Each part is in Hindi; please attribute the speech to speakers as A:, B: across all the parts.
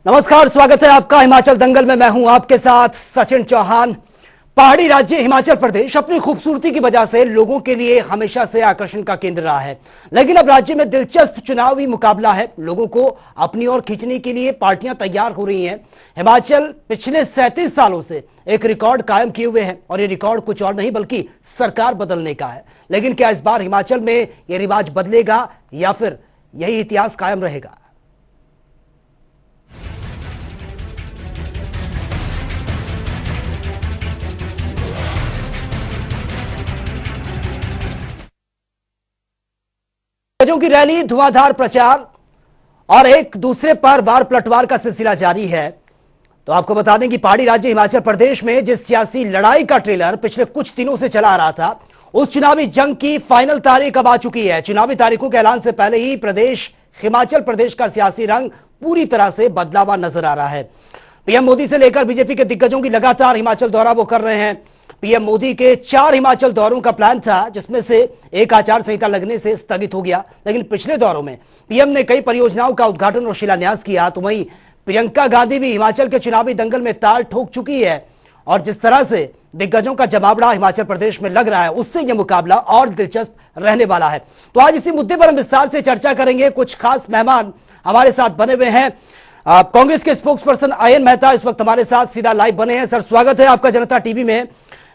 A: नमस्कार, स्वागत है आपका हिमाचल दंगल में। मैं हूं आपके साथ सचिन चौहान। पहाड़ी राज्य हिमाचल प्रदेश अपनी खूबसूरती की वजह से लोगों के लिए हमेशा से आकर्षण का केंद्र रहा है, लेकिन अब राज्य में दिलचस्प चुनावी मुकाबला है। लोगों को अपनी ओर खींचने के लिए पार्टियां तैयार हो रही हैं। हिमाचल पिछले 37 सालों से एक रिकॉर्ड कायम किए हुए हैं और ये रिकॉर्ड कुछ और नहीं बल्कि सरकार बदलने का है। लेकिन क्या इस बार हिमाचल में यह रिवाज बदलेगा या फिर यही इतिहास कायम रहेगा? दिग्गजों की रैली, धुआंधार प्रचार और एक दूसरे पर वार पलटवार का सिलसिला जारी है। तो आपको बता दें कि पहाड़ी राज्य हिमाचल प्रदेश में जिस सियासी लड़ाई का ट्रेलर पिछले कुछ दिनों से चला आ रहा था, उस चुनावी जंग की फाइनल तारीख अब आ चुकी है। चुनावी तारीखों के ऐलान से पहले ही हिमाचल प्रदेश का सियासी रंग पूरी तरह से बदला हुआ नजर आ रहा है। पीएम मोदी से लेकर बीजेपी के दिग्गजों की लगातार हिमाचल दौरा वो कर रहे हैं। पीएम मोदी के 4 हिमाचल दौरों का प्लान था, जिसमें से एक आचार संहिता लगने से स्थगित हो गया। लेकिन पिछले दौरों में पीएम ने कई परियोजनाओं का उद्घाटन और शिलान्यास किया। तो वहीं प्रियंका गांधी भी हिमाचल के चुनावी दंगल में ताल ठोक चुकी है और जिस तरह से दिग्गजों का जमावड़ा हिमाचल प्रदेश में लग रहा है, उससे यह मुकाबला और दिलचस्प रहने वाला है। तो आज इसी मुद्दे पर हम विस्तार से चर्चा करेंगे। कुछ खास मेहमान हमारे साथ बने हुए हैं। कांग्रेस के स्पोक्स पर्सन आयन मेहता इस वक्त हमारे साथ सीधा लाइव बने हैं। सर, स्वागत है आपका जनता टीवी में।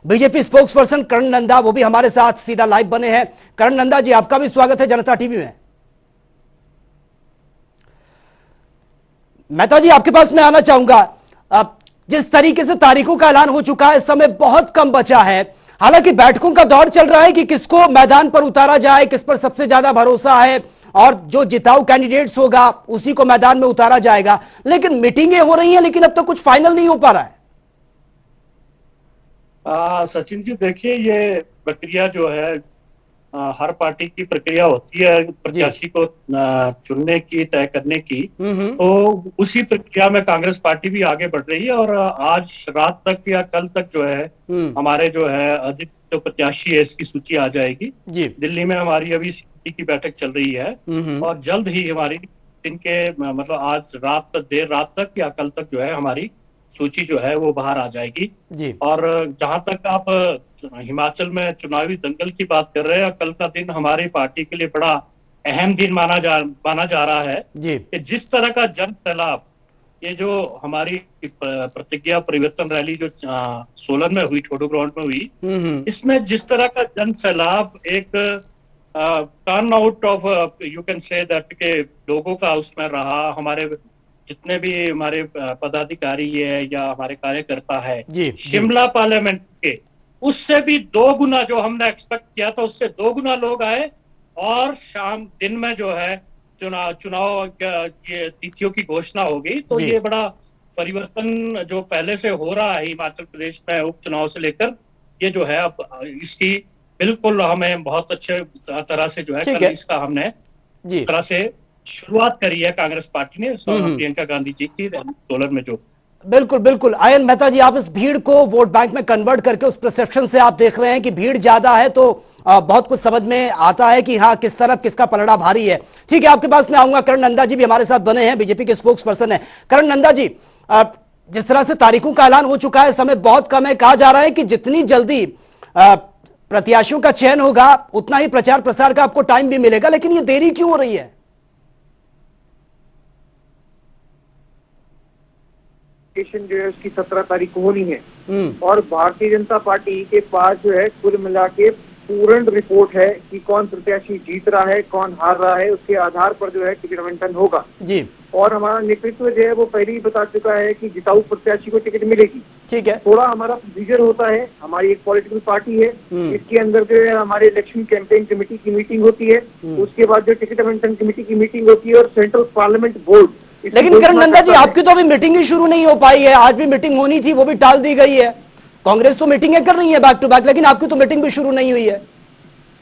A: बीजेपी स्पोक्स पर्सन करण नंदा वो भी हमारे साथ सीधा लाइव बने हैं। करण नंदा जी, आपका भी स्वागत है जनता टीवी में। मेहता जी, आपके पास मैं आना चाहूंगा। जिस तरीके से तारीखों का ऐलान हो चुका है, इस समय बहुत कम बचा है। हालांकि बैठकों का दौर चल रहा है कि किसको मैदान पर उतारा जाए, किस पर सबसे ज्यादा भरोसा है और जो जिताऊ कैंडिडेट्स होगा उसी को मैदान में उतारा जाएगा। लेकिन मीटिंगें हो रही हैं, लेकिन अब तक कुछ फाइनल नहीं हो पा रहा है।
B: सचिन जी, देखिए, ये प्रक्रिया जो है हर पार्टी की प्रक्रिया होती है प्रत्याशी को चुनने की, तय करने की। तो उसी प्रक्रिया में कांग्रेस पार्टी भी आगे बढ़ रही है और आज रात तक या कल तक जो है हमारे जो है अधिक जो प्रत्याशी है इसकी सूची आ जाएगी। दिल्ली में हमारी अभी समिति की बैठक चल रही है और जल्द ही हमारी इनके मतलब आज रात तक, देर रात तक या कल तक जो है हमारी सूची जो है वो बाहर आ जाएगी जी। और जहां तक आप हिमाचल में चुनावी दंगल की बात कर रहे हैं, कल का दिन हमारी पार्टी के लिए बड़ा अहम दिन माना जा रहा है जी। कि जिस तरह का जन सैलाब, ये जो हमारी प्रतिज्ञा परिवर्तन रैली जो सोलन में हुई, छोटू ग्राउंड में हुई, इसमें जिस तरह का जन सैलाब, एक turn out of you can say that के लोगों का उसमें रहा, हमारे जितने भी हमारे पदाधिकारी है या हमारे कार्यकर्ता है शिमला पार्लियामेंट के, उससे भी 2 गुना जो हमने एक्सपेक्ट किया था, उससे 2 गुना लोग आए। और शाम दिन में जो है चुनाव तिथियों की घोषणा होगी। तो ये बड़ा परिवर्तन जो पहले से हो रहा है हिमाचल प्रदेश में उपचुनाव से लेकर, ये जो है अब इसकी बिल्कुल हमें बहुत अच्छे तरह से जो है कल इसका हमने तरह से शुरुआत करी है कांग्रेस पार्टी ने प्रियंका गांधी जी की सोलन में। जो
A: बिल्कुल बिल्कुल आयन मेहता जी, आप इस भीड़ को वोट बैंक में कन्वर्ट करके उस परसेप्शन से आप देख रहे हैं कि भीड़ ज्यादा है तो बहुत कुछ समझ में आता है कि हाँ, किस तरफ किसका पलड़ा भारी है। ठीक है, आपके पास मैं आऊंगा। करण नंदा जी भी हमारे साथ बने हैं, बीजेपी के स्पोक्स पर्सन है। करण नंदा जी, जिस तरह से तारीखों का ऐलान हो चुका है, समय बहुत कम है, कहा जा रहा है कि जितनी जल्दी प्रत्याशियों का चयन होगा उतना ही प्रचार प्रसार का आपको टाइम भी मिलेगा, लेकिन ये देरी क्यों हो रही है?
C: जो है उसकी 17 तारीख को होनी है और भारतीय जनता पार्टी के पास जो है कुल मिला के पूर्ण रिपोर्ट है कि कौन प्रत्याशी जीत रहा है, कौन हार रहा है। उसके आधार पर जो है टिकट आवंटन होगा जी। और हमारा नेतृत्व जो है वो पहले ही बता चुका है कि जिताऊ प्रत्याशी को टिकट मिलेगी। ठीक है, थोड़ा हमारा प्रोसीजर होता है, हमारी एक पॉलिटिकल पार्टी है, इसके अंदर जो है हमारे इलेक्शन कैंपेन कमेटी की मीटिंग होती है, उसके बाद जो टिकट आवंटन कमेटी की मीटिंग होती है और सेंट्रल पार्लियामेंट बोर्ड।
A: लेकिन करण नंदा जी, आपकी तो अभी मीटिंग ही शुरू नहीं हो पाई है। आज भी मीटिंग होनी थी, वो भी टाल दी गई है। कांग्रेस तो मीटिंगें कर रही है बैक टू बैक, लेकिन आपकी तो मीटिंग भी शुरू नहीं हुई है।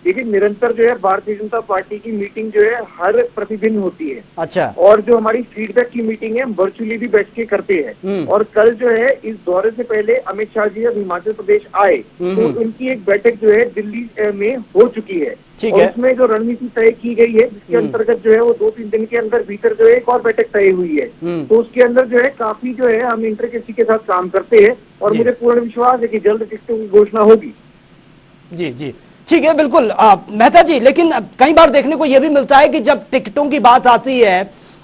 C: देखिए, निरंतर जो है भारतीय जनता पार्टी की मीटिंग जो है हर प्रतिदिन होती है।
A: अच्छा।
C: और जो हमारी फीडबैक की मीटिंग है वर्चुअली भी बैठ के करते हैं। और कल जो है इस दौरे से पहले अमित शाह जी जब हिमाचल प्रदेश आए तो उनकी एक बैठक जो है दिल्ली में हो चुकी है। और उसमें जो रणनीति तय की गई है जिसके अंतर्गत जो है वो 2-3 दिन के अंदर भीतर जो है एक और बैठक तय हुई है। तो उसके अंदर जो है काफी जो है हम इंटरकेसी के साथ काम करते हैं और मुझे पूर्ण विश्वास है कि जल्द टिकटों की घोषणा होगी।
A: जी जी, ठीक है, बिल्कुल मेहता जी। लेकिन कई बार देखने को यह भी मिलता है कि जब टिकटों की बात आती है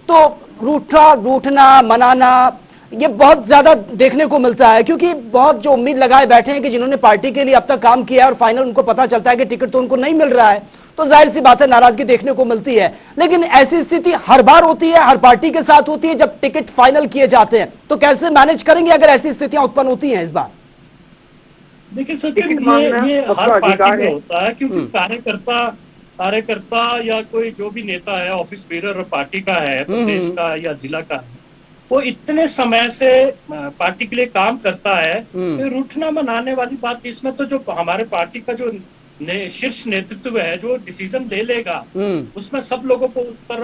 A: तो रूठना मनाना ये बहुत ज्यादा देखने को मिलता है, क्योंकि बहुत जो उम्मीद लगाए बैठे हैं कि जिन्होंने पार्टी के लिए अब तक काम किया है और फाइनल उनको पता चलता है कि टिकट तो उनको नहीं मिल रहा है, तो जाहिर सी बात है नाराजगी देखने को मिलती है। लेकिन ऐसी स्थिति हर बार होती है, हर पार्टी के साथ होती है जब टिकट फाइनल किए जाते हैं, तो कैसे मैनेज करेंगे अगर ऐसी स्थितियां उत्पन्न होती हैं इस बार?
B: देखिए सचिन, ये हर पार्टी में होता है, क्योंकि कार्यकर्ता या कोई जो भी नेता है, ऑफिस बेरर पार्टी का है, प्रदेश का या जिला का है, वो इतने समय से पार्टी के लिए काम करता है कि रूठना मनाने वाली बात इसमें तो जो हमारे पार्टी का जो शीर्ष नेतृत्व है जो डिसीजन ले लेगा उसमें सब लोगों को उस पर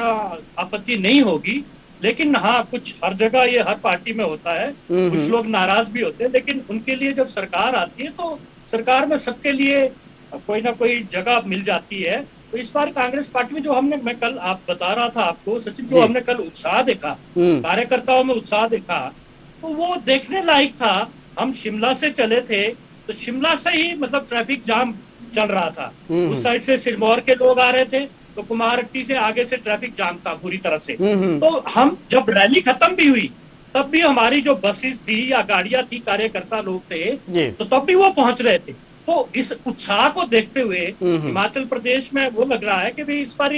B: आपत्ति नहीं होगी। लेकिन हाँ, कुछ हर जगह ये हर पार्टी में होता है, कुछ लोग नाराज भी होते हैं, लेकिन उनके लिए जब सरकार आती है तो सरकार में सबके लिए कोई ना कोई जगह मिल जाती है। तो इस बार कांग्रेस पार्टी में जो मैं कल आप बता रहा था आपको सचिन, जो हमने कल उत्साह देखा, कार्यकर्ताओं में उत्साह देखा, तो वो देखने लायक था। हम शिमला से चले थे तो शिमला से ही मतलब ट्रैफिक जाम चल रहा था, उस साइड से सिरमौर के लोग आ रहे थे तो कुमारहट्टी से आगे से ट्रैफिक जाम था पूरी तरह से। तो हम जब रैली खत्म भी हुई तब भी हमारी जो बसेस थी या गाड़ियां थी, कार्यकर्ता लोग थे, तो तब भी वो पहुंच रहे थे। तो इस उत्साह को देखते हुए हिमाचल प्रदेश में वो लग रहा है कि भाई इस बार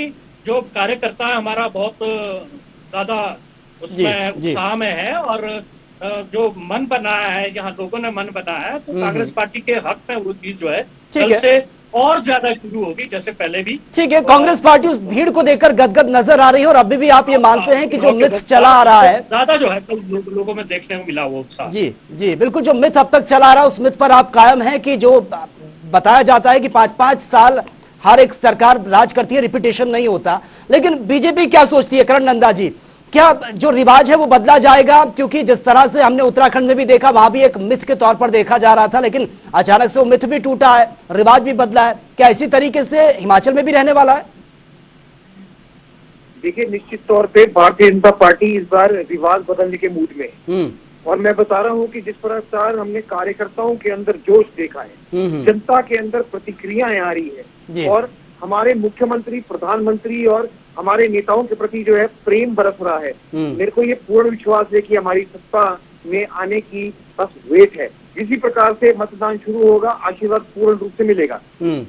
B: जो कार्यकर्ता है हमारा बहुत ज्यादा उसमें उत्साह में है और जो मन बनाया है, यहाँ लोगों ने मन बनाया है, तो कांग्रेस पार्टी के हक में वो चीज जो है कल से और ज्यादा शुरू होगी जैसे पहले भी। ठीक है,
A: कांग्रेस पार्टी उस भीड़ को देखकर गदगद नजर आ रही है और अभी भी आप ये मानते हैं कि जो मिथ चला आ रहा है
B: ज्यादा जो है लोगों में देखने को मिला वो उत्साह।
A: जी जी बिल्कुल, जो मिथ अब तक चला आ रहा है उस मिथ पर आप कायम हैं कि जो बताया जाता है कि 5-5 साल हर एक सरकार राज करती है, रिपीटेशन नहीं होता। लेकिन बीजेपी क्या सोचती है, करण नंदा जी, क्या जो रिवाज है वो बदला जाएगा? क्योंकि जिस तरह से हमने उत्तराखंड में भी देखा, वहां भी एक मिथ के तौर पर देखा जा रहा था, लेकिन अचानक से वो मिथ भी टूटा है, रिवाज भी बदला है। क्या इसी तरीके से हिमाचल में भी रहने वाला है?
C: देखिए, निश्चित तौर पे भारतीय जनता पार्टी इस बार रिवाज बदलने के मूड में है। और मैं बता रहा हूँ कि जिस प्रकार हमने कार्यकर्ताओं के अंदर जोश देखा है, जनता के अंदर प्रतिक्रियाएं आ रही है और हमारे मुख्यमंत्री, प्रधानमंत्री और हमारे नेताओं के प्रति जो है प्रेम बरस रहा है। मेरे को ये पूर्ण विश्वास है कि हमारी सत्ता में आने की बस वेट है। इसी प्रकार से मतदान शुरू होगा, आशीर्वाद पूर्ण रूप से मिलेगा।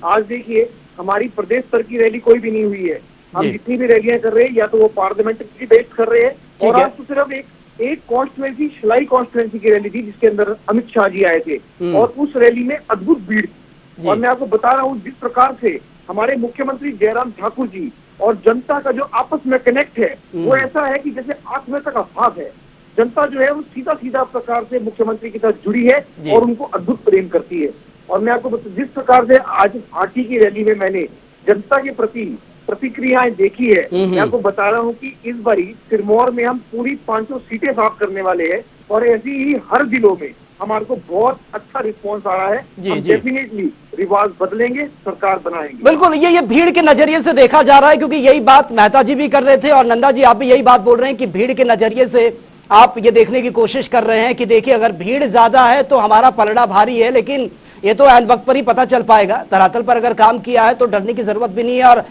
C: आज देखिए, हमारी प्रदेश स्तर की रैली कोई भी नहीं हुई है। हम जितनी भी रैलियां कर रहे हैं या तो वो पार्लियामेंट्री बेस्ड कर रहे हैं और आज तो सिर्फ एक कॉन्स्टिट्यूएंसी, शिलाई कॉन्स्टिट्यूएंसी की रैली थी जिसके अंदर अमित शाह जी आए थे और उस रैली में अद्भुत भीड़ थी। और मैं आपको बता रहा हूँ जिस प्रकार से हमारे मुख्यमंत्री जयराम ठाकुर जी और जनता का जो आपस में कनेक्ट है वो ऐसा है कि जैसे आत्मा का भाव है। जनता जो है वो सीधा सीधा प्रकार से मुख्यमंत्री के साथ जुड़ी है और उनको अद्भुत प्रेम करती है। और मैं आपको जिस प्रकार से आज पार्टी की रैली में मैंने जनता के प्रति प्रतिक्रियाएं देखी है, मैं आपको बता रहा हूँ कि इस बारी सिरमौर में हम पूरी 500 सीटें साफ करने वाले हैं और ऐसी ही हर जिलों में हमारे को बहुत अच्छा रिस्पांस आ रहा है। हम डेफिनेटली रिवाज बदलेंगे, सरकार बनाएंगे।
A: बिल्कुल, ये भीड़ के नजरिए से देखा जा रहा है, क्योंकि यही बात मेहता जी भी कर रहे थे और नंदा जी आप भी यही बात बोल रहे हैं कि भीड़ के नजरिए से आप ये देखने की कोशिश कर रहे हैं कि देखिए अगर भीड़ ज्यादा है तो हमारा पलड़ा भारी है, लेकिन ये तो ऐन वक्त पर ही पता चल पाएगा। धरातल पर अगर काम किया है तो डरने की जरूरत भी नहीं है। और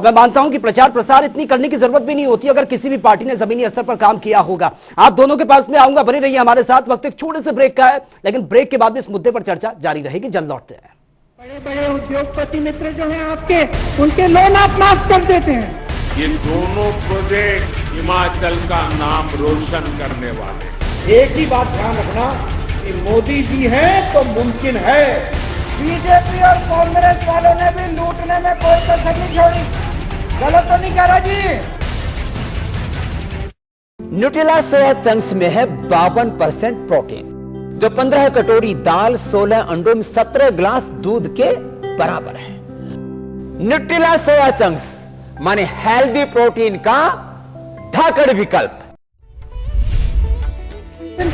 A: मैं मानता हूं कि प्रचार प्रसार इतनी करने की जरूरत भी नहीं होती अगर किसी भी पार्टी ने जमीनी स्तर पर काम किया होगा। आप दोनों के पास में आऊंगा, बने रहिए हमारे साथ। वक्त एक छोटे से ब्रेक का है, लेकिन ब्रेक के बाद भी इस मुद्दे पर चर्चा जारी रहेगी। जल्द लौटते हैं।
D: बड़े बड़े उद्योगपति मित्र जो हैं आपके, उनके लोन आप माफ कर देते हैं।
E: ये दोनों प्रोजेक्ट हिमाचल का नाम रोशन करने वाले।
F: एक ही बात ध्यान रखना कि मोदी जी हैं तो मुमकिन है।
D: बीजेपी और कांग्रेस वालों ने भी लूटने में कोई कसर नहीं छोड़ी। गलत तो नहीं करा जी।
G: न्यूट्रेला सोया चंक्स में है 52% प्रोटीन, जो 15 कटोरी दाल, 16 अंडों में 17 गिलास दूध के बराबर है। न्यूट्रिला सोया चंक्स माने हेल्दी प्रोटीन का धाकड़ विकल्प।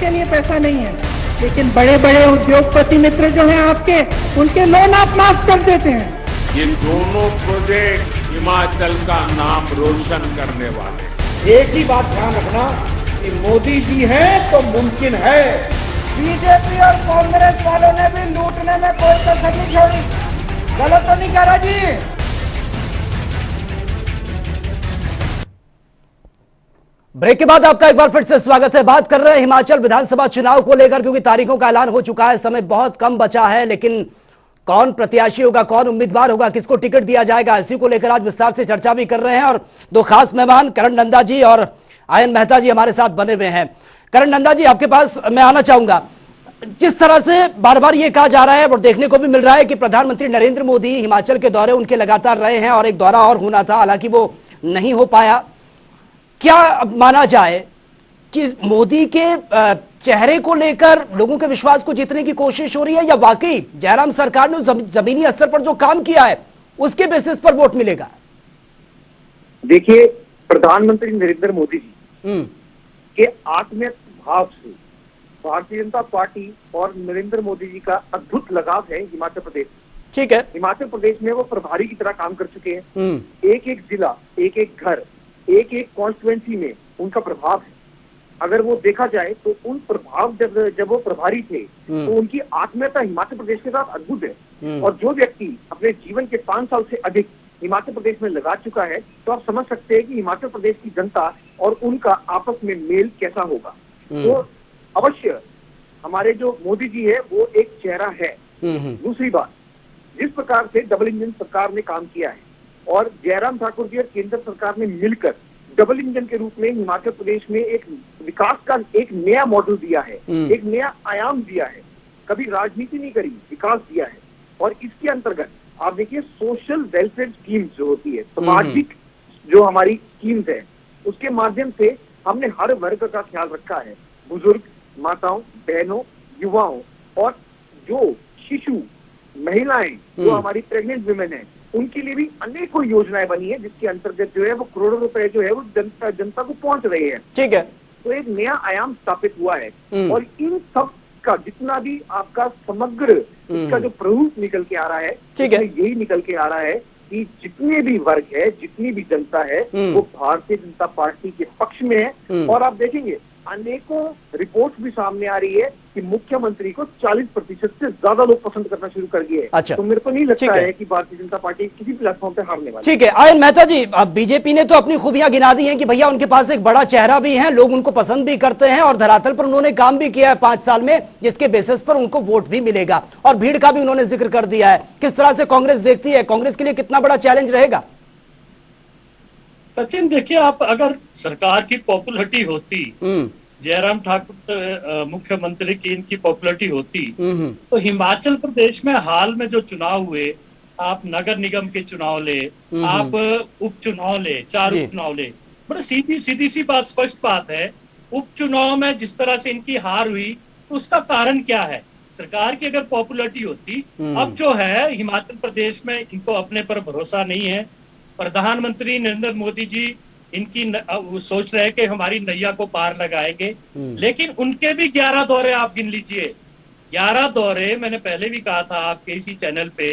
D: के लिए पैसा नहीं है, लेकिन बड़े बड़े उद्योगपति मित्र जो हैं आपके, उनके लोन आप माफ कर देते हैं।
E: ये दोनों प्रोजेक्ट हिमाचल का नाम रोशन करने वाले हैं।
F: एक ही बात ध्यान रखना कि मोदी जी हैं तो मुमकिन है।
D: बीजेपी और कांग्रेस वालों ने भी लूटने में कोई कसर नहीं छोड़ी। गलत तो नहीं कह रहा जी?
A: ब्रेक के बाद आपका एक बार फिर से स्वागत है। बात कर रहे हैं हिमाचल विधानसभा चुनाव को लेकर, क्योंकि तारीखों का ऐलान हो चुका है, समय बहुत कम बचा है, लेकिन कौन प्रत्याशी होगा, कौन उम्मीदवार होगा, किसको टिकट दिया जाएगा, इसी को लेकर आज विस्तार से चर्चा भी कर रहे हैं। और दो खास मेहमान करण नंदा जी और आयन मेहता जी हमारे साथ बने हुए हैं। करण नंदा जी, आपके पास मैं आना चाहूंगा। जिस तरह से बार बार ये कहा जा रहा है और देखने को भी मिल रहा है कि प्रधानमंत्री नरेंद्र मोदी हिमाचल के दौरे उनके लगातार रहे हैं और एक दौरा और होना था, हालांकि वो नहीं हो पाया। क्या माना जाए कि मोदी के चेहरे को लेकर लोगों के विश्वास को जीतने की कोशिश हो रही है, या वाकई जयराम सरकार ने जमीनी स्तर पर जो काम किया है उसके बेसिस पर वोट मिलेगा?
C: देखिए, प्रधानमंत्री नरेंद्र मोदी जी के आत्मीय भाव से भारतीय जनता पार्टी और नरेंद्र मोदी जी का अद्भुत लगाव है हिमाचल प्रदेश।
A: ठीक है,
C: हिमाचल प्रदेश में वो प्रभारी की तरह काम कर चुके हैं। एक एक जिला, एक एक घर, एक एक कॉन्स्टिट्यूएंसी में उनका प्रभाव है। अगर वो देखा जाए तो उन प्रभाव जब वो प्रभारी थे तो उनकी आत्मीयता हिमाचल प्रदेश के साथ अद्भुत है। और जो व्यक्ति अपने जीवन के 5 साल से अधिक हिमाचल प्रदेश में लगा चुका है, तो आप समझ सकते हैं कि हिमाचल प्रदेश की जनता और उनका आपस में मेल कैसा होगा। तो अवश्य हमारे जो मोदी जी है वो एक चेहरा है। दूसरी बात, जिस प्रकार से डबल इंजन सरकार ने काम किया है और जयराम ठाकुर जी और केंद्र सरकार ने मिलकर डबल इंजन के रूप में हिमाचल प्रदेश में एक विकास का एक नया मॉडल दिया है, एक नया आयाम दिया है। कभी राजनीति नहीं करी, विकास दिया है। और इसके अंतर्गत आप देखिए, सोशल वेलफेयर स्कीम्स जो होती है, सामाजिक जो हमारी स्कीम्स है, उसके माध्यम से हमने हर वर्ग का ख्याल रखा है। बुजुर्ग, माताओं, बहनों, युवाओं और जो शिशु, महिलाएं, जो हमारी प्रेग्नेंट वुमेन है, उनके लिए भी अनेकों योजनाएं बनी है, जिसके अंतर्गत जो है वो करोड़ों रुपए जो है वो जनता को पहुंच रहे हैं। ठीक है, तो एक नया आयाम स्थापित हुआ है। और इन सब का जितना भी आपका समग्र इसका जो प्ररूप निकल के आ रहा है, ठीक है, यही निकल के आ रहा है कि जितने भी वर्ग है, जितनी भी जनता है, वो भारतीय जनता पार्टी के पक्ष में है। और आप देखेंगे अनेकों रिपोर्ट भी सामने आ रही है कि मुख्यमंत्री को 40% से ज्यादा लोग पसंद करना शुरू कर दिए। अच्छा, तो मेरे को नहीं लगता है कि भारतीय जनता पार्टी किसी प्लेटफॉर्म पे हारने वाली। ठीक है, आयन मेहता जी, अब बीजेपी ने तो अपनी खूबियां गिना दी हैं कि भैया उनके पास एक बड़ा चेहरा भी है, लोग उनको पसंद भी करते हैं और धरातल पर उन्होंने काम भी किया है 5 साल में, जिसके बेसिस पर उनको वोट भी मिलेगा। और भीड़ का भी उन्होंने जिक्र कर दिया है। किस तरह से कांग्रेस देखती है, कांग्रेस के लिए कितना बड़ा चैलेंज रहेगा?
B: सचिन, देखिए, आप अगर सरकार की पॉपुलरिटी होती, जयराम ठाकुर मुख्यमंत्री की इनकी पॉपुलरिटी होती, तो हिमाचल प्रदेश में हाल में जो चुनाव हुए, आप नगर निगम के चुनाव ले, आप उपचुनाव ले, 4 उपचुनाव ले, बड़ा सीधी सी बात, स्पष्ट बात है, उपचुनाव में जिस तरह से इनकी हार हुई, तो उसका कारण क्या है? सरकार की अगर पॉपुलरिटी होती, अब जो है हिमाचल प्रदेश में इनको अपने पर भरोसा नहीं है। प्रधानमंत्री नरेंद्र मोदी जी इनकी सोच रहे हैं कि हमारी नैया को पार लगाएंगे, लेकिन उनके भी 11 दौरे आप गिन लीजिए। 11 दौरे मैंने पहले भी कहा था आपके इसी चैनल पे,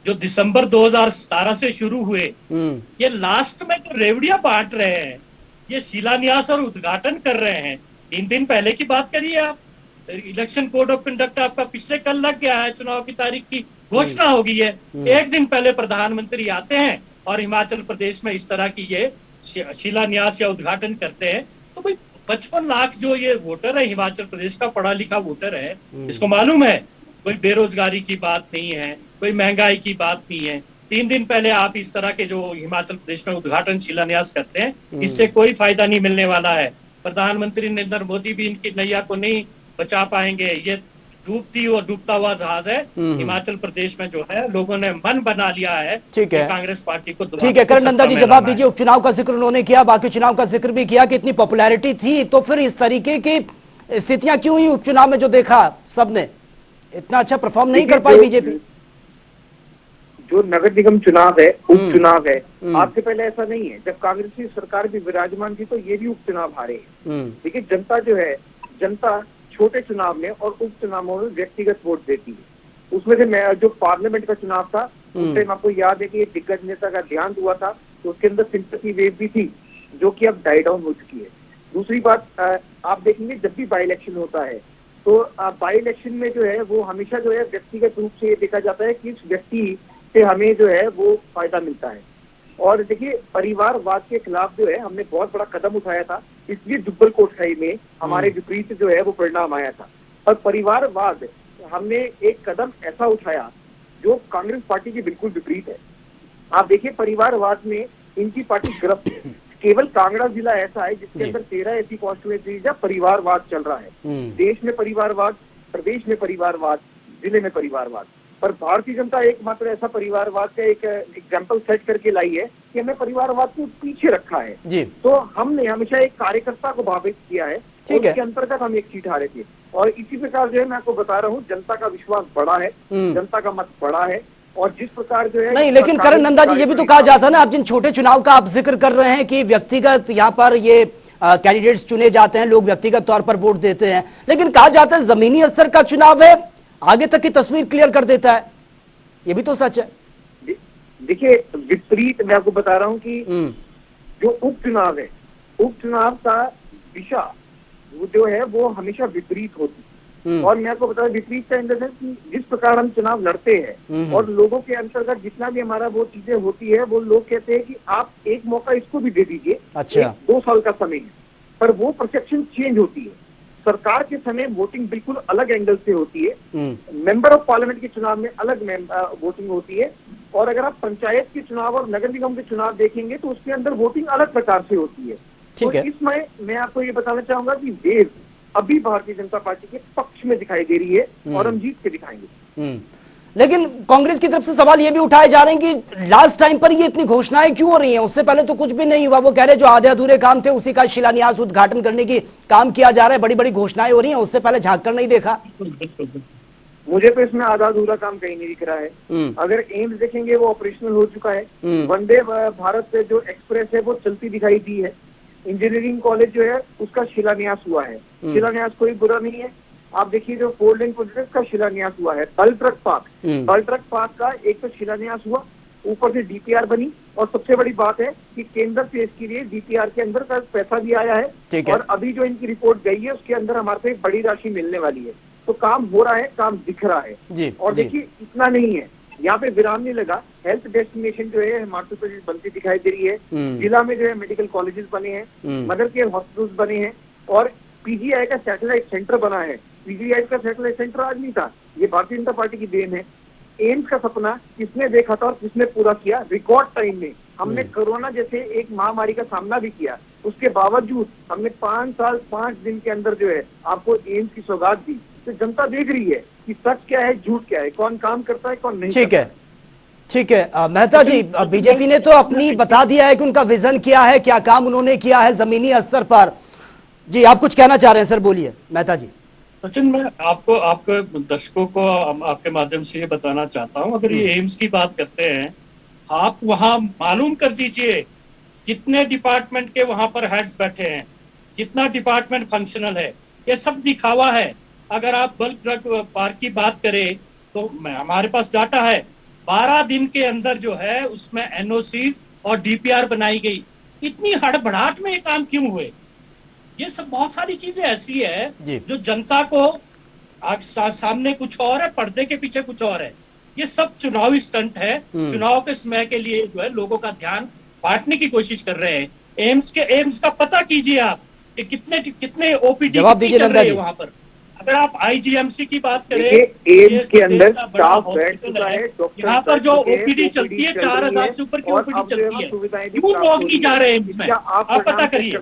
B: जो दिसंबर 2017 से शुरू हुए, ये लास्ट में जो रेवड़ियां बांट रहे हैं, ये शिलान्यास और उद्घाटन कर रहे हैं। 3 दिन पहले की बात करिए आप, इलेक्शन कोड ऑफ कंडक्ट आपका पिछले कल लग गया है, चुनाव की तारीख की घोषणा हो गई है। 1 दिन पहले प्रधानमंत्री आते हैं और हिमाचल प्रदेश में इस तरह की ये शिलान्यास या उद्घाटन करते हैं। तो भाई 55 लाख जो ये वोटर है हिमाचल प्रदेश का, पढ़ा लिखा वोटर है, इसको मालूम है कोई बेरोजगारी की बात नहीं है, कोई महंगाई की बात नहीं है। 3 दिन पहले आप इस तरह के जो हिमाचल प्रदेश में उद्घाटन शिलान्यास करते हैं, इससे कोई फायदा नहीं मिलने वाला है। प्रधानमंत्री नरेंद्र मोदी भी इनकी नैया को नहीं बचा पाएंगे। ये डूबती और डूबता हुआ जहाज है। हिमाचल प्रदेश में जो है लोगों ने मन बना लिया है, ठीक है, कांग्रेस पार्टी को। ठीक है,
A: करण नंदा जी, जवाब दीजिए। उपचुनाव का जिक्र उन्होंने किया, बाकी चुनाव का जिक्र भी किया कि इतनी पॉपुलैरिटी थी, तो फिर इस तरीके की स्थितियां क्यों हुई उपचुनाव में? जो देखा सबने, इतना अच्छा परफॉर्म नहीं कर पाई बीजेपी।
C: जो नगर निगम चुनाव है, उपचुनाव है, आपसे पहले ऐसा नहीं है। जब कांग्रेस की सरकार भी विराजमान थी तो ये भी उपचुनाव हारे हैं। देखिए जनता जो है, जनता छोटे चुनाव में और उपचुनावों में व्यक्तिगत वोट देती है। उसमें से मैं जो पार्लियामेंट का चुनाव था उस टाइम आपको याद है कि एक दिग्गज नेता का देहांत हुआ था, तो उसके अंदर सिंपैथी वेव भी थी जो कि अब डाई डाउन हो चुकी है। दूसरी बात, आप देखेंगे जब भी बाई इलेक्शन होता है तो बाई इलेक्शन में जो है वो हमेशा जो है व्यक्तिगत रूप से ये देखा जाता है कि इस व्यक्ति से हमें जो है वो फायदा मिलता है। और देखिए परिवारवाद के खिलाफ जो है हमने बहुत बड़ा कदम उठाया था, इसलिए जुब्बल कोटखाई में हमारे विपरीत जो है वो परिणाम आया था। और परिवारवाद हमने एक कदम ऐसा उठाया जो कांग्रेस पार्टी के बिल्कुल विपरीत है। आप देखिए परिवारवाद में इनकी पार्टी गिरफ्त है। केवल कांगड़ा जिला ऐसा है जिसके अंदर 13 ऐसी कॉन्स्टिट्यूएंसीज है परिवारवाद चल रहा है। देश में परिवारवाद, प्रदेश में परिवारवाद, जिले में परिवारवाद। पर भारतीय जनता एकमात्र ऐसा परिवारवाद का एक एग्जाम्पल सेट करके लाई है कि हमें परिवारवाद को पीछे रखा है जी। तो हमने हमेशा एक कार्यकर्ता को भावित किया है, उसके अंतर्गत हम एक सीट हारे थे। और इसी प्रकार जो है मैं आपको बता रहा हूँ, जनता का विश्वास बड़ा है, जनता का मत बड़ा है। और जिस प्रकार जो है
A: नहीं, लेकिन करण नंदा जी ये भी तो कहा जाता है ना, आप जिन छोटे चुनाव का आप जिक्र कर रहे हैं कि व्यक्तिगत यहाँ पर ये कैंडिडेट्स चुने जाते हैं, लोग व्यक्तिगत तौर पर वोट देते हैं, लेकिन कहा जाता है जमीनी स्तर का चुनाव है, आगे तक की तस्वीर क्लियर कर देता है। ये भी तो सच है।
C: देखिए विपरीत मैं आपको बता रहा हूँ कि जो उपचुनाव है, उपचुनाव का दिशा वो जो है वो हमेशा विपरीत होती है। और मैं आपको बता रहा हूँ विपरीत का इन द सेंस कि जिस प्रकार हम चुनाव लड़ते हैं और लोगों के अंतर्गत जितना भी हमारा वो चीजें होती है, वो लोग कहते हैं कि आप एक मौका इसको भी दे दीजिए। अच्छा 2 साल का समय है, पर वो परसेप्शन चेंज होती है। सरकार के समय वोटिंग बिल्कुल अलग एंगल से होती है, मेंबर ऑफ पार्लियामेंट के चुनाव में अलग वोटिंग होती है। और अगर आप पंचायत के चुनाव और नगर निगम के चुनाव देखेंगे तो उसके अंदर वोटिंग अलग प्रकार से होती है। तो इसमें मैं आपको ये बताना चाहूंगा कि वेव अभी भारतीय जनता पार्टी के पक्ष में दिखाई दे रही है और हम जीत के दिखाएंगे।
A: लेकिन कांग्रेस की तरफ से सवाल ये भी उठाए जा रहे हैं कि लास्ट टाइम पर ये इतनी घोषणाएं क्यों हो रही हैं, उससे पहले तो कुछ भी नहीं हुआ। वो कह रहे जो आधे अधूरे काम थे उसी का शिलान्यास उद्घाटन करने की काम किया जा रहा है, बड़ी बड़ी घोषणाएं हो रही हैं, उससे पहले झांक कर नहीं देखा।
C: मुझे तो इसमें आधा अधूरा काम कहीं नहीं दिख रहा है। अगर एम्स देखेंगे वो ऑपरेशनल हो चुका है, वंदे भारत जो एक्सप्रेस है वो चलती दिखाई दी है, इंजीनियरिंग कॉलेज जो है उसका शिलान्यास हुआ है। शिलान्यास कोई बुरा नहीं है। आप देखिए जो 4 लेन प्रोजेक्ट का शिलान्यास हुआ है, बल ट्रक पार्क का एक तो शिलान्यास हुआ, ऊपर से डीपीआर बनी। और सबसे बड़ी बात है कि केंद्र से इसके लिए डीपीआर के अंदर का पैसा भी आया है और अभी जो इनकी रिपोर्ट गई है उसके अंदर हमारे को एक बड़ी राशि मिलने वाली है। तो काम हो रहा है, काम दिख रहा है। और देखिए इतना नहीं है, यहाँ पे विराम नहीं लगा। हेल्थ डेस्टिनेशन जो है हिमाचल प्रदेश बनती दिखाई दे रही है। जिला में जो है मेडिकल कॉलेजेस बने हैं, मदर केयर हॉस्पिटल्स बने हैं और पीजीआई का सैटेलाइट सेंटर बना है। पीजीआई का सैटेलाइट सेंटर आज नहीं था, ये भारतीय जनता पार्टी की देन है। एम्स का सपना किसने देखा था और किसने पूरा किया? रिकॉर्ड टाइम में। हमने कोरोना जैसे एक महामारी का सामना भी किया, उसके बावजूद हमने 5 साल 5 दिन के अंदर जो है आपको एम्स की सौगात दी। तो जनता देख रही है कि सच क्या है, झूठ क्या है, कौन काम करता है, कौन नहीं।
A: ठीक है मेहता जी, बीजेपी ने तो अपनी बता दिया है कि उनका विजन क्या है, क्या काम उन्होंने किया है जमीनी स्तर पर। जी आप कुछ कहना चाह रहे हैं सर, बोलिए मेहता जी।
B: सचिन, मैं आपके दर्शकों को आपके माध्यम से ये बताना चाहता हूँ, अगर ये एम्स की बात करते हैं, आप वहां मालूम कर दीजिए कितने डिपार्टमेंट के वहां पर हेड्स बैठे हैं, कितना डिपार्टमेंट फंक्शनल है, ये सब दिखावा है। अगर आप बल्क ड्रग पार्क की बात करें तो हमारे पास डाटा है, 12 दिन के अंदर जो है उसमें एनओसीज और डीपीआर बनाई गई। इतनी हड़बड़ाहट में ये काम क्यों हुए? ये सब बहुत सारी चीजें ऐसी है जो जनता को आज सामने कुछ और है, पर्दे के पीछे कुछ और है। ये सब चुनावी स्टंट है, चुनाव के समय के लिए जो है लोगों का ध्यान बांटने की कोशिश कर रहे हैं। एम्स का पता कीजिए आप, कितने ओपीडी चल रहे हैं वहां पर। अगर आप आईजीएमसी की बात करें,
C: एम्स के अंदर स्टाफ बैठ चुका है,
B: यहाँ पर जो ओपीडी चलती है 4000 से ऊपर की ओपीडी चलती है, क्यों लोग नहीं जा रहे हैं एम्स में? आप पता करिए,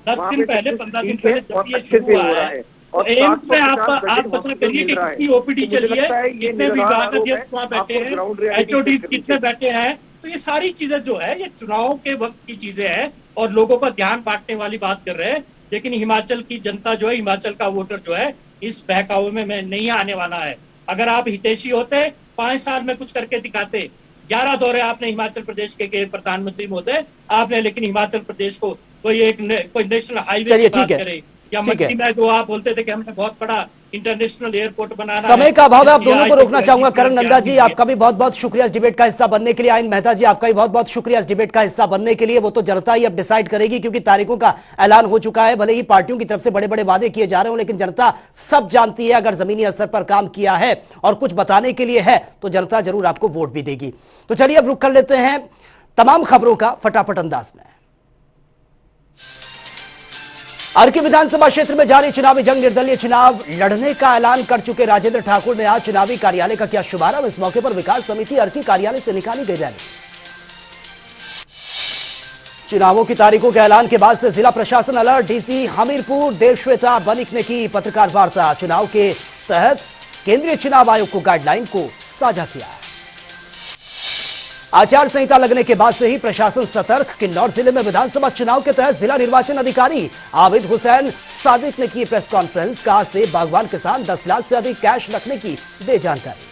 B: 10 दिन पहले 15 दिन पहले जब ये शुरू हुआ है और एम्स में आप पता करिए कि कितनी ओपीडी चली है, कितने विभागाध्यक्ष वहाँ बैठे हैं, एचओडी कितने बैठे हैं। तो ये सारी चीजें जो है ये चुनाव के वक्त की चीजें हैं और लोगों का ध्यान बांटने वाली बात कर रहे हैं। लेकिन हिमाचल की जनता जो है, हिमाचल का वोटर जो है इस बहकावे में नहीं आने वाला है। अगर आप हितैषी होते, 5 साल में कुछ करके दिखाते, 11 दौरे आपने हिमाचल प्रदेश के प्रधानमंत्री महोदय आपने, लेकिन हिमाचल प्रदेश को कोई नेशनल हाईवे की बात करे या मंडी में जो आप बोलते थे कि हमने बहुत बड़ा इंटरनेशनल एयरपोर्ट बनाना।
A: समय का अभाव है, आप दोनों को रोकना चाहूंगा। करण नंदा जी, आपका भी बहुत बहुत शुक्रिया इस डिबेट का हिस्सा बनने के लिए। आयन मेहता जी, आपका भी बहुत बहुत शुक्रिया इस डिबेट का हिस्सा बनने के लिए। वो तो जनता ही अब डिसाइड करेगी, क्योंकि तारीखों का ऐलान हो चुका है। भले ही पार्टियों की तरफ से बड़े बड़े वादे किए जा रहे हो, लेकिन जनता सब जानती है। अगर जमीनी स्तर पर काम किया है और कुछ बताने के लिए है तो जनता जरूर आपको वोट भी देगी। तो चलिए अब रुक कर लेते हैं तमाम खबरों का फटाफट अंदाज में। अर्की विधानसभा क्षेत्र में जारी चुनावी जंग, निर्दलीय चुनाव लड़ने का ऐलान कर चुके राजेंद्र ठाकुर ने आज चुनावी कार्यालय का किया शुभारंभ। इस मौके पर विकास समिति अर्की कार्यालय से निकाली गई रैली। चुनावों की तारीखों के ऐलान के बाद से जिला प्रशासन अलर्ट। डीसी हमीरपुर देवश्वेता बनिक ने की पत्रकार वार्ता। चुनाव के तहत केंद्रीय चुनाव आयोग को गाइडलाइन को साझा किया। आचार संहिता लगने के बाद से ही प्रशासन सतर्क। किन्नौर जिले में विधानसभा चुनाव के तहत जिला निर्वाचन अधिकारी आबिद हुसैन सादिक ने की प्रेस कॉन्फ्रेंस। कहा से बागवान किसान 10 लाख से अधिक कैश रखने की दे जानकारी।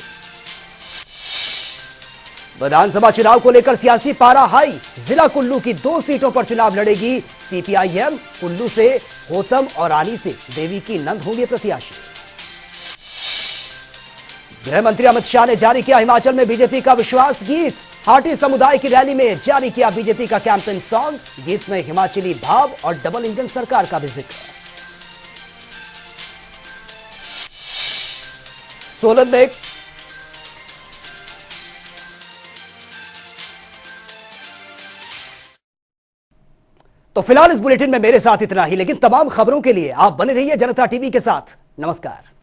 A: विधानसभा चुनाव को लेकर सियासी पारा हाई। जिला कुल्लू की 2 सीटों पर चुनाव लड़ेगी सीपीआईएम। कुल्लू से होतम और आनी से देवी की नंद होंगे प्रत्याशी। गृह मंत्री अमित शाह ने जारी किया हिमाचल में बीजेपी का विश्वास गीत। हाटी समुदाय की रैली में जारी किया बीजेपी का कैंपेन सॉन्ग। गीत में हिमाचली भाव और डबल इंजन सरकार का भी जिक्र। सोलन में तो फिलहाल इस बुलेटिन में मेरे साथ इतना ही, लेकिन तमाम खबरों के लिए आप बने रहिए जनता टीवी के साथ। नमस्कार।